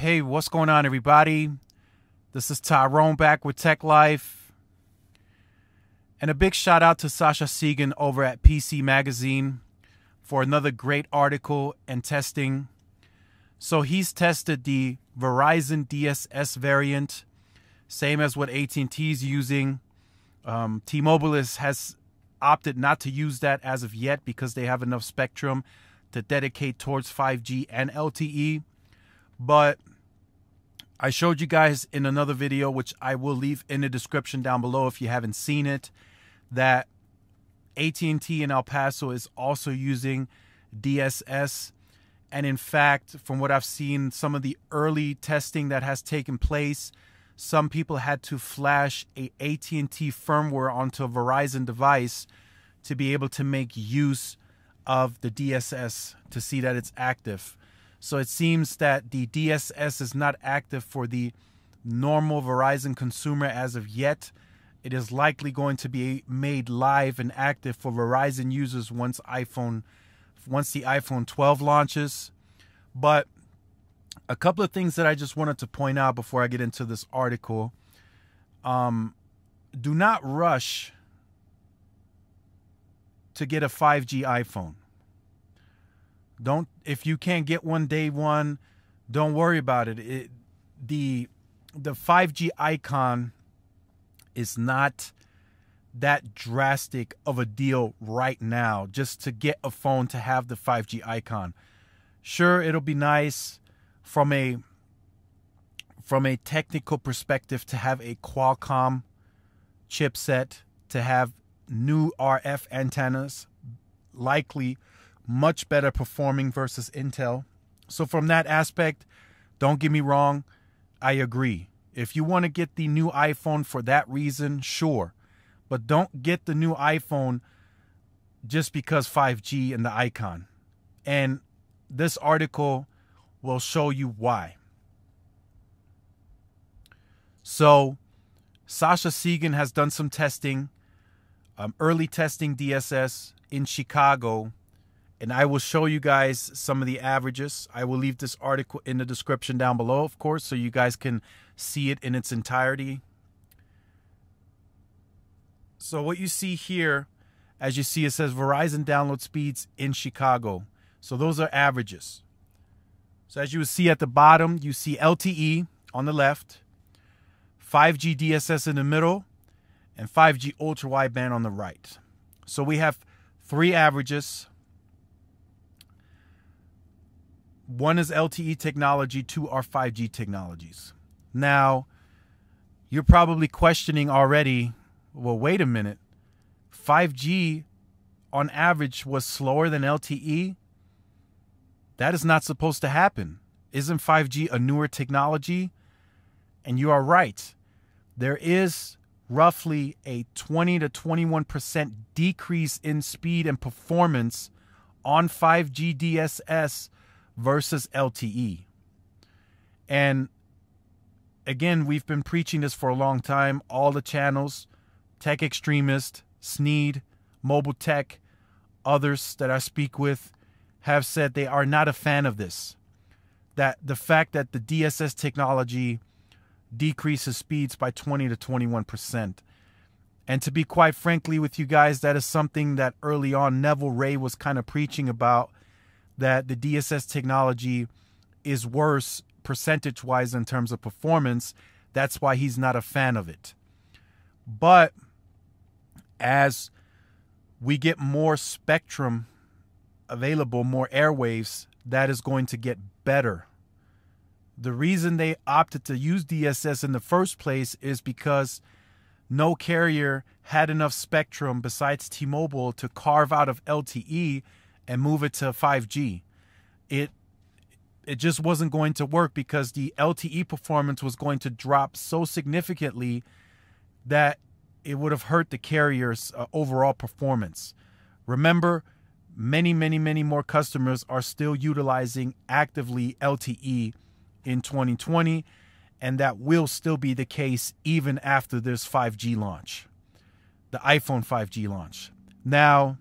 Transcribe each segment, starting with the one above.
Hey, what's going on, everybody? This is Tyrone back with Tech Life. And a big shout out to Sasha Segan over at PC Magazine for another great article and testing. So he's tested the Verizon DSS variant, same as what At&T is using. T-Mobile has opted not to use that as of yet because they have enough spectrum to dedicate towards 5G and LTE. But I showed you guys in another video, which I will leave in the description down below if you haven't seen it, that At&T in El Paso is also using DSS. And in fact, from what I've seen, some of the early testing that has taken place, some people had to flash a At&T firmware onto a Verizon device to be able to make use of the DSS to see that it's active. So it seems that the DSS is not active for the normal Verizon consumer as of yet. It is likely going to be made live and active for Verizon users once the iPhone 12 launches. But a couple of things that I just wanted to point out before I get into this article. Do not rush to get a 5G iPhone. If you can't get one day one, don't worry about it. The 5G icon is not that drastic of a deal right now just to get a phone to have the 5G icon. Sure, it'll be nice from a technical perspective to have a Qualcomm chipset, to have new RF antennas, likely much better performing versus Intel. So from that aspect, don't get me wrong, I agree. If you want to get the new iPhone for that reason, sure. But don't get the new iPhone just because 5G and the icon. And this article will show you why. So Sasha Segan has done some testing, early testing DSS in Chicago. And I will show you guys some of the averages. I will leave this article in the description down below, of course, so you guys can see it in its entirety. So what you see here, as you see, it says Verizon download speeds in Chicago. So those are averages. So as you will see at the bottom, you see LTE on the left, 5G DSS in the middle, and 5G ultra wideband on the right. So we have three averages. One is LTE technology, two are 5G technologies. Now, you're probably questioning already, well, wait a minute. 5G on average was slower than LTE? That is not supposed to happen. Isn't 5G a newer technology? And you are right. There is roughly a 20 to 21% decrease in speed and performance on 5G DSS versus LTE. And again, we've been preaching this for a long time. All the channels, Tech Extremist, Sneed, Mobile Tech, others that I speak with have said they are not a fan of this. That the fact that the DSS technology decreases speeds by 20 to 21%. And to be quite frankly with you guys, that is something that early on Neville Ray was kind of preaching about, that the DSS technology is worse percentage-wise in terms of performance. That's why he's not a fan of it. But as we get more spectrum available, more airwaves, that is going to get better. The reason they opted to use DSS in the first place is because no carrier had enough spectrum besides T-Mobile to carve out of LTE and move it to 5G. It just wasn't going to work because the LTE performance was going to drop so significantly that it would have hurt the carrier's overall performance. Remember, many more customers are still utilizing actively LTE in 2020, and that will still be the case even after this 5G launch, the iPhone 5G launch. Now,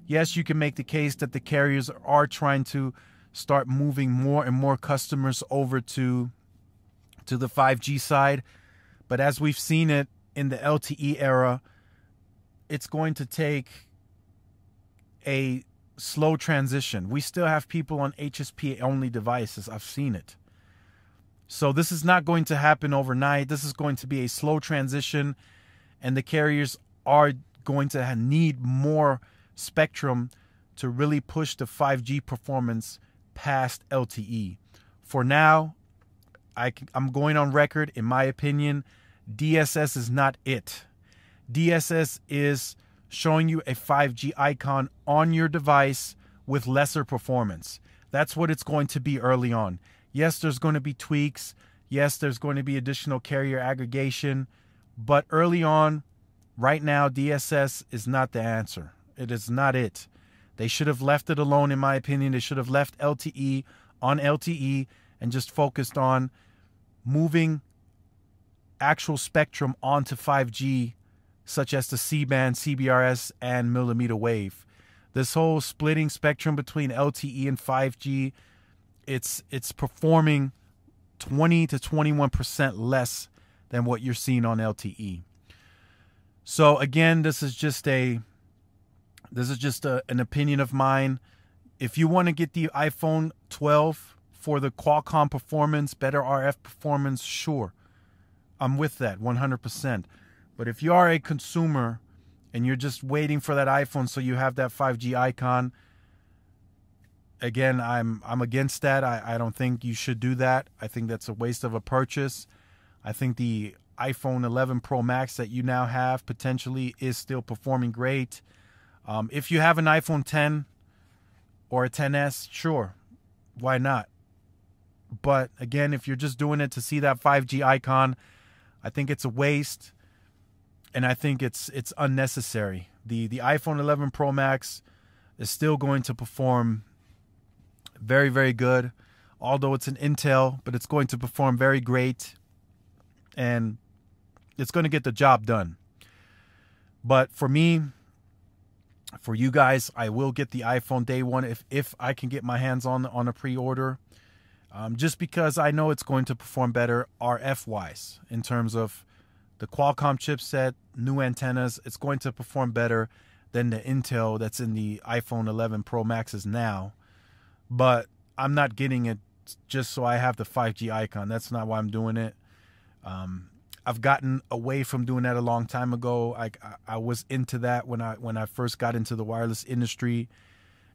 yes, you can make the case that the carriers are trying to start moving more and more customers over to the 5G side. But as we've seen it in the LTE era, it's going to take a slow transition. We still have people on HSP only devices. I've seen it. So this is not going to happen overnight. This is going to be a slow transition, and the carriers are going to need more spectrum to really push the 5G performance past LTE. For now, I'm going on record, in my opinion, DSS is not it. DSS is showing you a 5G icon on your device with lesser performance. That's what it's going to be early on. Yes, there's going to be tweaks. Yes, there's going to be additional carrier aggregation. But early on, right now, DSS is not the answer. It is not it. They should have left it alone, in my opinion. They should have left LTE on LTE and just focused on moving actual spectrum onto 5G, such as the C-band, CBRS, and millimeter wave. This whole splitting spectrum between LTE and 5G, it's performing 20 to 21% less than what you're seeing on LTE. So again, this is just an opinion of mine. If you want to get the iPhone 12 for the Qualcomm performance, better RF performance, sure, I'm with that 100%. But if you are a consumer and you're just waiting for that iPhone so you have that 5G icon, again, I'm against that. I don't think you should do that. I think that's a waste of a purchase. I think the iPhone 11 Pro Max that you now have potentially is still performing great. If you have an iPhone 10 or a 10s, sure, why not? But again, if you're just doing it to see that 5G icon, I think it's a waste, and I think it's unnecessary. The iPhone 11 Pro Max is still going to perform very, very good, although it's an Intel, but it's going to perform very great, and it's going to get the job done. But for me, for you guys, I will get the iPhone day one if I can get my hands on a pre-order, just because I know it's going to perform better RF-wise in terms of the Qualcomm chipset, new antennas. It's going to perform better than the Intel that's in the iPhone 11 Pro Maxes now. But I'm not getting it just so I have the 5G icon. That's not why I'm doing it. I've gotten away from doing that a long time ago. I was into that when I first got into the wireless industry,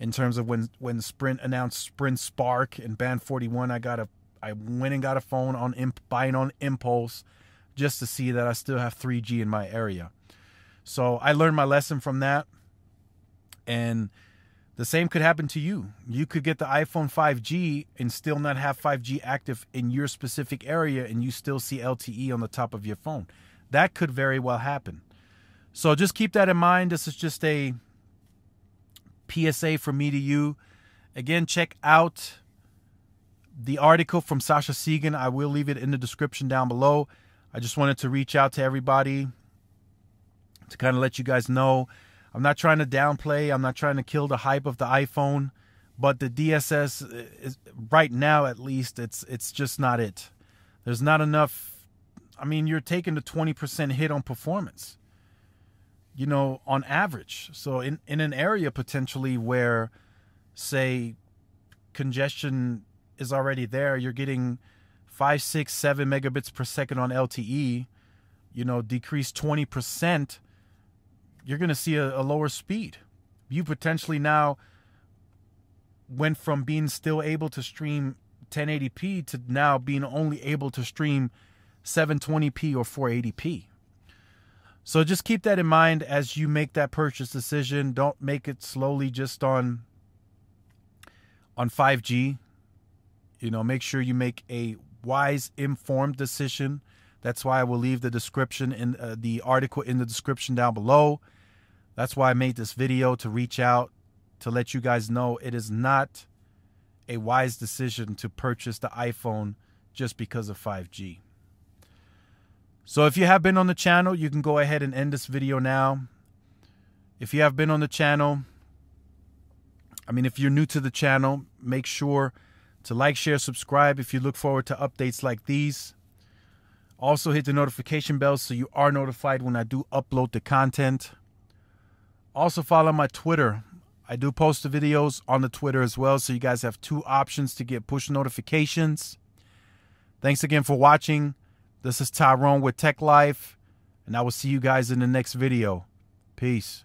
in terms of when Sprint announced Sprint Spark and Band 41. I went and got a phone buying on impulse, just to see that I still have 3G in my area. So I learned my lesson from that, and the same could happen to you. You could get the iPhone 5G and still not have 5G active in your specific area, and you still see LTE on the top of your phone. That could very well happen. So just keep that in mind. This is just a PSA from me to you. Again, check out the article from Sasha Segan. I will leave it in the description down below. I just wanted to reach out to everybody to kind of let you guys know. I'm not trying to downplay. I'm not trying to kill the hype of the iPhone, but the DSS is, right now at least, it's just not it. There's not enough. I mean, you're taking the 20% hit on performance, you know, on average. So in an area potentially where, say, congestion is already there, you're getting 5, 6, 7 megabits per second on LTE, you know, decrease 20%, you're going to see a lower speed. You potentially now went from being still able to stream 1080p to now being only able to stream 720p or 480p. So just keep that in mind as you make that purchase decision. Don't make it slowly just on 5G. You know, make sure you make a wise, informed decision. That's why I will leave the description in the article in the description down below. That's why I made this video, to reach out to let you guys know it is not a wise decision to purchase the iPhone just because of 5G. So if you have been on the channel, you can go ahead and end this video now. If you have been on the channel, if you're new to the channel, make sure to like, share, subscribe if you look forward to updates like these. Also hit the notification bell so you are notified when I do upload the content. Also follow my Twitter. I do post the videos on the Twitter as well, so you guys have 2 options to get push notifications. Thanks again for watching. This is Tyrone with Tech Life, and I will see you guys in the next video. Peace.